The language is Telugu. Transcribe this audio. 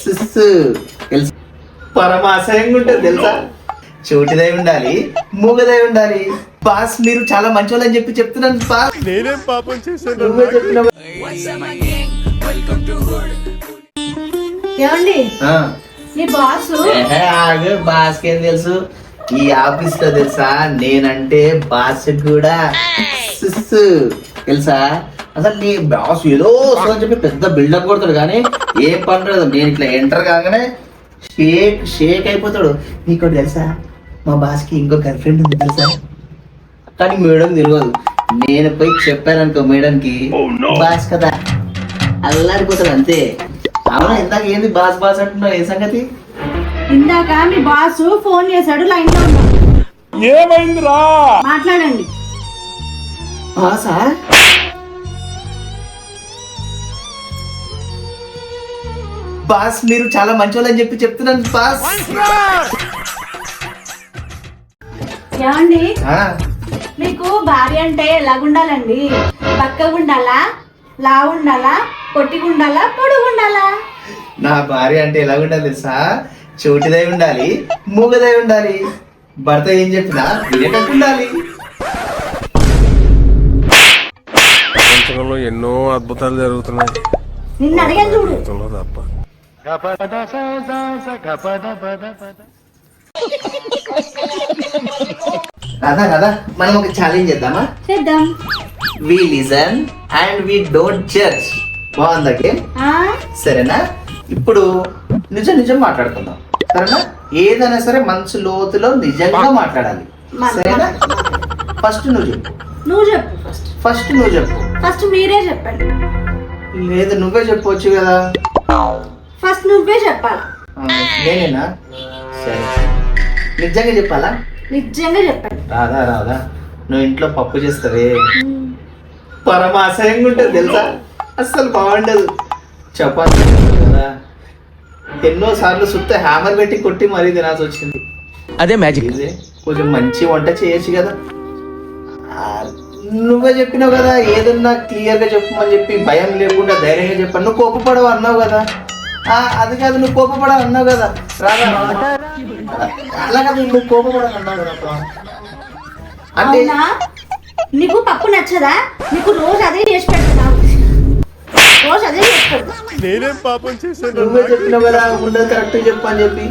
తెలుసా పరమ అసహ్యంగా ఉంటుంది తెలుసా. చోటిదై ఉండాలి, మూగదై ఉండాలి. బాస్ మీరు చాలా మంచి అని చెప్పి చెప్తున్నాను బాస్. నేనేం పాపం చేశాను? నువ్వే చెప్పినావు. ఏమండి మీ బాస్ బాస్ ఏం తెలుసు, ఈ ఆఫీస్ లో తెలుసా నేనంటే బాస్ కూడా తెలుసా. అసలు నీ బాస్ ఏదో వస్తుందని చెప్పి పెద్ద బిల్డప్ కొడతాడు కానీ ఏం పని రాదు. నేను ఇట్లా ఎంటర్ కాగానే షేక్ అయిపోతాడు. నీకు తెలుసా మా బాస్ కి ఇంకో గర్ల్ ఫ్రెండ్ ఉంది తెలుసా, కానీ మేడం తెలియదు. నేను పోయి చెప్పాననుకో మేడంకి బాస్ కదా అల్లాడిపోతాడు అంతే. అవునా ఇందాక ఏంది బాస్ బాస్ అంటున్నావు, ఏ సంగతి? ఇందాక మీ బాస్ ఫోన్ చేశాడు, లైన్ లో ఉన్నాడు. ఏమైందిరా? మాట్లాడండి. బాసా? బాస్ మీరు చాలా మంచి అని చెప్పి చెప్తున్నాను బాస్. ఏమండి మీకు భార్య అంటే ఎలాగుండాలండి? బక్కగా ఉండాలా, లావు ఉండాలా, పొట్టిగా ఉండాలా, పొడుగు ఉండాలా? నా భార్య అంటే ఎలా ఉండాలి తెలుసా, చోటిదై ఉండాలి, మూగదై ఉండాలి. భర్త ఏం చెప్పినా వినేటట్టు ఉండాలి. ప్రపంచంలో ఎన్నో అద్భుతాలు జరుగుతున్నాయి. నిన్ను అడిగాను చూడు. తప్ప కదా కదా మనం ఒక ఛాలెంజ్ చేద్దామా? చేద్దాం. We listen and we don't judge. బాగుందండి, సరేనా? ఇప్పుడు నిజం నిజం మాట్లాడుకుందాం, సరేనా? ఏదైనా సరే మనసు లోతులో నిజంగా మాట్లాడాలి, సరేనా? ఫస్ట్ నువ్వు చెప్పు. నువ్వు చెప్పు ఫస్ట్. ఫస్ట్ నువ్వు చెప్పు. ఫస్ట్ మీరే చెప్పండి. లేదు నువ్వే చెప్పవచ్చు కదా. ఫస్ట్ నువ్వే చెప్పాలి. నేనేనా? సరే నిజంగా చెప్పాలా? నిజంగా చెప్పండి. రాదా రాదా నువ్వు ఇంట్లో పప్పు చేస్తావే, పరమ అసహ్యంగా ఉంటుంది తెలుసా, అస్సలు బాగుండదు. చపాతీ కదా ఎన్నో సార్లు సుత్త హ్యామర్ పెట్టి కొట్టి మరీ తినాల్సి వచ్చింది. అదే మ్యాజిక్. కొంచెం మంచి వంట చేయొచ్చు కదా. నువ్వే చెప్పినావు కదా ఏదన్నా క్లియర్ గా చెప్పమని చెప్పి, భయం లేకుండా ధైర్యంగా చెప్పాను. నువ్వు కోపపడవు అన్నావు కదా. అది కాదు నువ్వు కోపపడవు అన్నావు కదా. రాదా అలా కాదు నువ్వు కోపపడవు అన్నావు కదా. అంటే నీకు పప్పు నచ్చదా? నీకు రోజు అదే చేసి పెడతావు, రోజు అదే చేసి పెడతా. నేనేం పాపం చేశాను? నువ్వే చెప్పినావు కదా ఉండదు కరెక్ట్ చెప్పు అని చెప్పి.